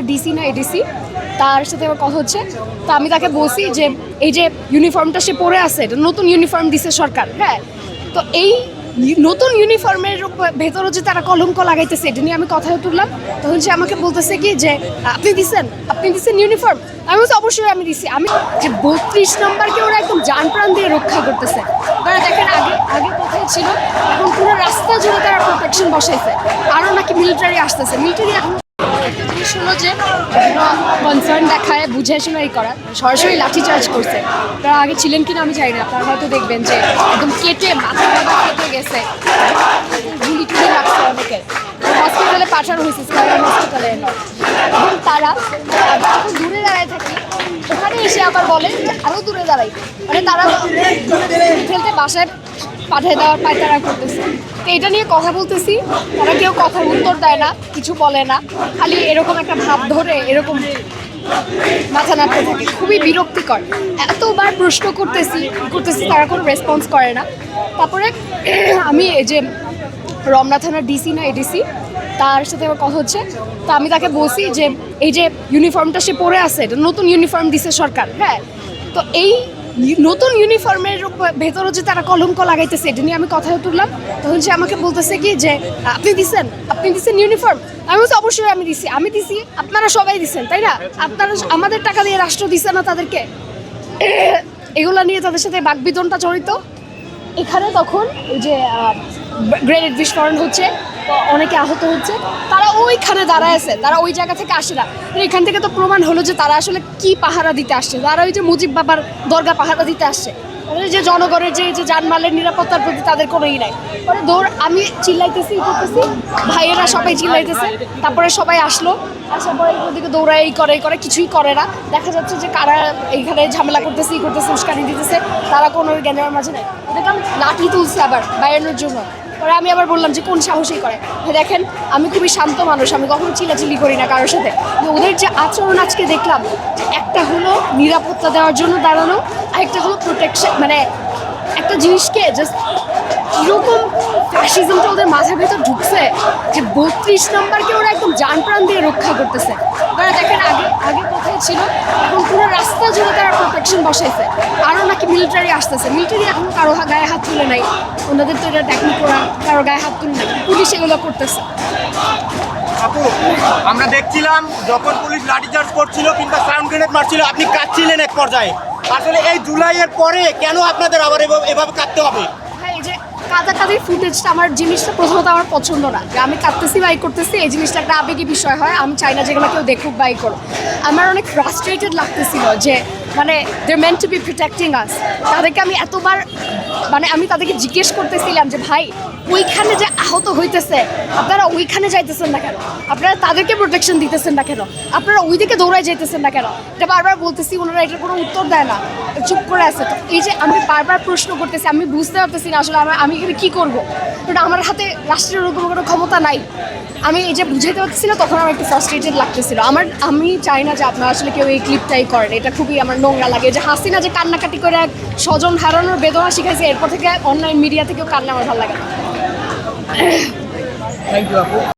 DC না ADC তার সাথে আমার কথা হচ্ছে। তো আমি তাকে বলছি যে এই যে ইউনিফর্মটা সে পরে আছে, এটা নতুন ইউনিফর্ম দিছে সরকার। হ্যাঁ, তো এই নতুন ইউনিফর্মের ভেতরে যে তারা কলঙ্ক লাগাইতেছে, এটা নিয়ে আমি কথা তুললাম। তখন সে আমাকে বলতেছে কি যে আপনি দিচ্ছেন ইউনিফর্ম। আমি বলছি অবশ্যই আমি দিছি। আমি যে 32 নম্বরকে ওরা একদম জান প্রাণ দিয়ে রক্ষা করতেছে। তারা দেখেন আগে কোথায় ছিল, এখন পুরো রাস্তা জুড়ে তারা প্রোটেকশন বসাইছে। আরও নাকি মিলিটারি আসতেছে। মিলিটারি এখন একটা জিনিস হলো যে কনসার্ন দেখায় বুঝে শুনেই করা, সরাসরি লাঠিচার্জ করছে। তারা আগে ছিলেন কিনা আমি জানি না, আপনারা হয়তো দেখবেন যে একদম কেটে মাথা কেটে গেছে, গুলি টুলি লাগছে অনেকের। হসপিটালে পাঠানো হয়েছে, স্কাইরাম হসপিটালে। এবং তারা যখন দূরে দাঁড়ায় থাকি, ওখানে এসে আবার বলে যে আরও দূরে দাঁড়াই, মানে তারা ফেলতে বাসায় পাঠিয়ে দেওয়ার পায়তারা করতেছে। তো এটা নিয়ে কথা বলতেছি, তারা কেউ কথার উত্তর দেয় না, কিছু বলে না, খালি এরকম একটা ভাব ধরে এরকম মাথা নাড়তে থাকে। খুবই বিরক্তিকর। এতবার প্রশ্ন করতেছি তারা কোনো রেসপন্স করে না। তারপরে আমি এই যে রমনা থানার ডিসি না এডিসি তার সাথে আমার কথা হচ্ছে। তো আমি তাকে বলছি যে এই যে ইউনিফর্মটা সে পরে আছে, এটা নতুন ইউনিফর্ম দিছে সরকার। হ্যাঁ, তো এই নতুন ইউনিফর্মের ভেতরে যে তারা কলঙ্ক লাগাইতেছে, এটা নিয়ে আমি কথা তুললাম। তখন সে আমাকে বলতেছে কি যে আপনি দিচ্ছেন ইউনিফর্ম। আমি বলছি অবশ্যই আমি দিছি। আপনারা সবাই দিচ্ছেন, তাই না? আপনারা আমাদের টাকা দিয়ে রাষ্ট্র দিচ্ছে না তাদেরকে। এগুলা নিয়ে তাদের সাথে বাকবিতণ্ডা জড়িত। এখানে তখন যে গ্রেনেড বিস্ফোরণ হচ্ছে, অনেকে আহত হচ্ছে। তারা ওইখানে দাঁড়ায় আছে, তারা ওই জায়গা থেকে আসে না। এখান থেকে তো প্রমাণ হলো যে তারা আসলে কি পাহারা দিতে আসছে। তারা ওই যে মুজিব বাবার দরগা পাহারা দিতে আসছে। যে জনগণের যে জানমালের নিরাপত্তার প্রতি তাদের কোনোই নাই। পরে আমি চিল্লাইতেছি, ভাইয়েরা সবাই চিল্লাইতেছে। তারপরে সবাই আসলো, আসার পরে ওদিকে দৌড়ায় এই করে কিছুই করে না। দেখা যাচ্ছে যে কারা এইখানে ঝামেলা করতেছে, উস্কানি দিতেছে, তারা কোনো জ্ঞানের মাঝে নেই। দেখলাম লাঠি তুলছে আবার বাইরের জন্য। পরে আমি আবার বললাম যে কোন সাহসই করে। দেখেন আমি খুবই শান্ত মানুষ, আমি কখনো চিল্লাচিল্লি করি না কারোর সাথে। ওদের যে আচরণ আজকে দেখলাম, একটা হলো নিরাপত্তা দেওয়ার জন্য দাঁড়ানো, আরেকটা হলো প্রোটেকশন, মানে একটা জিনিসকে জাস্ট কীরকম ফ্যাসিজমটা ওদের মাথার ভেতর ঢুকছে যে 32 নম্বরকে ওরা একদম জান প্রাণ দিয়ে রক্ষা করতেছে। তারা দেখেন আগে কোথায় ছিল, এখন পুরো রাস্তা জুড়ে তারা প্রোটেকশন বসাইছে। আরও নাকি মিলিটারি আসতেছে। মিলিটারি এখন কারো গায়ে হাত তুলে নাই, ওনাদের তো এটা টেকনিক করা, কারো গায়ে হাত তুলে নাই, পুলিশ এগুলো করতেছে। আপু, আমরা দেখছিলাম যখন পুলিশ লাঠিচার্জ করছিল কিংবা সাউন্ড গ্রেনেড মারছিল, আপনি কাঁদছিলেন এক পর্যায়ে। আসলে এই জুলাইয়ের পরে কেন আপনাদের আবার এভাবে কাঁদতে হবে? এই যে কাঁদাকাঁদির ফুটেজটা, আমার জিনিসটা প্রথমত আমার পছন্দ না। যে আমি কাঁদতেছি বাই করতেছি, এই জিনিসটা একটা আবেগী বিষয় হয়। আমি চাই না যেগুলো কেউ দেখুক বাই করুক। আমার অনেক ফ্রাস্ট্রেটেড লাগতেছিল যে মানে দে মেন্ট টু বি প্রোটেক্টিং আস। তাদেরকে আমি এতবার আমি তাদেরকে জিজ্ঞেস করতেছিলাম যে ভাই ওইখানে যে আহত হইতেছে, আপনারা ওইখানে যাইতেছেন না কেন? আপনারা তাদেরকে প্রোটেকশন দিতেছেন না কেন? আপনারা ওই দিকে দৌড়ায় যাইতেছেন না কেন? এটা বারবার বলতেছি, ওনারা এটার কোনো উত্তর দেয় না, চুপ করে আছে। তো এই যে আমি বারবার প্রশ্ন করতেছি, আমি বুঝতে পারতেছি না আসলে আমি এখানে কী করবো। কারণ আমার হাতে রাষ্ট্রের ওরকম কোনো ক্ষমতা নাই। আমি এই যে বুঝাইতে পারতেছি না, তখন আমার একটু ফ্রাস্ট্রেটেড লাগতেছিল। আমি চাই না যে আপনারা আসলে কেউ এই ক্লিপটাই করেন। এটা খুবই আমার নোংরা লাগে যে হাসিনা যে কান্নাকাটি করে এক স্বজন হারানোর বেদনা শিখাইছে, এরপর থেকে অনলাইন মিডিয়া থেকেও কান্না আমার ভালো লাগে না। থ্যাংক ইউ আপু।